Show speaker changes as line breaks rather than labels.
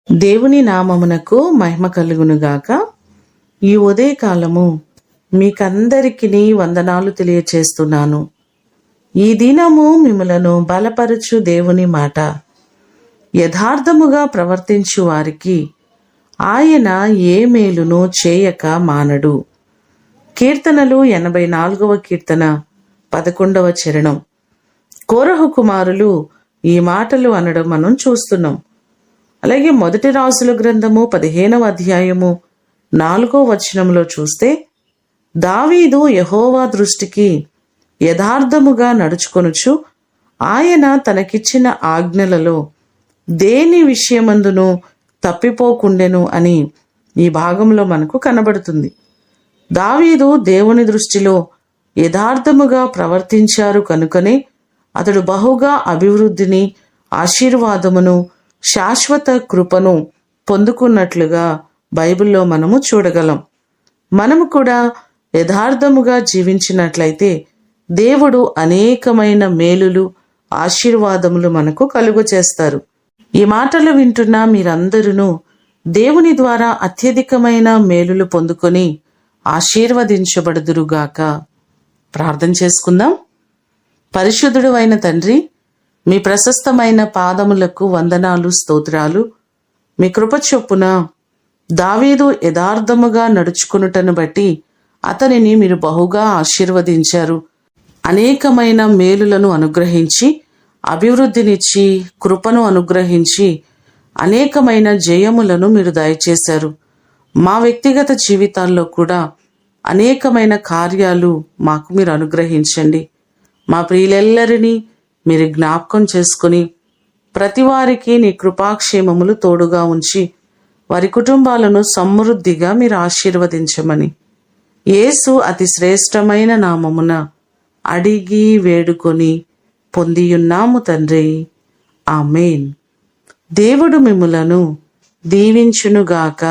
దేవుని నామమునకు మహిమ కలుగునుగాక. ఈ ఉదయకాలము మీకందరికీ వందనాలు తెలియచేస్తున్నాను. ఈ దినము మిమ్మలను బలపరచు దేవుని మాట. యథార్థముగా ప్రవర్తించు వారికి ఆయన ఏ మేలును చేయక మానడు. కీర్తనలు 84వ కీర్తన 11వ చరణం. కోరహు కుమారులు ఈ మాటలు అనడం మనం చూస్తున్నాం. అలాగే మొదటి రాజుల గ్రంథము 15వ అధ్యాయము 4వ వచనంలో చూస్తే, దావీదు యెహోవా దృష్టికి యథార్థముగా నడుచుకొనుచు ఆయన తనకిచ్చిన ఆజ్ఞలలో దేని విషయమందును తప్పిపోకుండెను అని ఈ భాగంలో మనకు కనబడుతుంది. దావీదు దేవుని దృష్టిలో యథార్థముగా ప్రవర్తించారు కనుకనే అతడు బహుగా అభివృద్ధిని, ఆశీర్వాదమును, శాశ్వత కృపను పొందుకున్నట్లుగా బైబిల్లో మనము చూడగలం. మనము కూడా యథార్థముగా జీవించినట్లయితే దేవుడు అనేకమైన మేలులు, ఆశీర్వాదములు మనకు కలుగచేస్తారు. ఈ మాటలు వింటున్న మీరందరూ దేవుని ద్వారా అత్యధికమైన మేలులు పొందుకొని ఆశీర్వదించబడుదురుగాక. ప్రార్థన చేసుకుందాం. పరిశుద్ధుడు అయిన తండ్రి, మీ ప్రశస్తమైన పాదములకు వందనాలు, స్తోత్రాలు. మీ కృప చొప్పున దావీదు యథార్థముగా నడుచుకునుటను బట్టి అతనిని మీరు బహుగా ఆశీర్వదించారు. అనేకమైన మేలులను అనుగ్రహించి, అభివృద్ధినిచ్చి, కృపను అనుగ్రహించి, అనేకమైన జయములను మీరు దయచేశారు. మా వ్యక్తిగత జీవితాల్లో కూడా అనేకమైన కార్యాలు మాకు మీరు అనుగ్రహించండి. మా ప్రియులెల్లరినీ మీరు జ్ఞాపకం చేసుకుని ప్రతి వారికి నీ కృపాక్షేమములు తోడుగా ఉంచి వారి కుటుంబాలను సమృద్ధిగా మీరు ఆశీర్వదించమని యేసు అతి శ్రేష్టమైన నామమున అడిగి వేడుకొని పొందియున్నాము తండ్రి. ఆమేన్. దేవుడు మిమ్ములను దీవించునుగాక.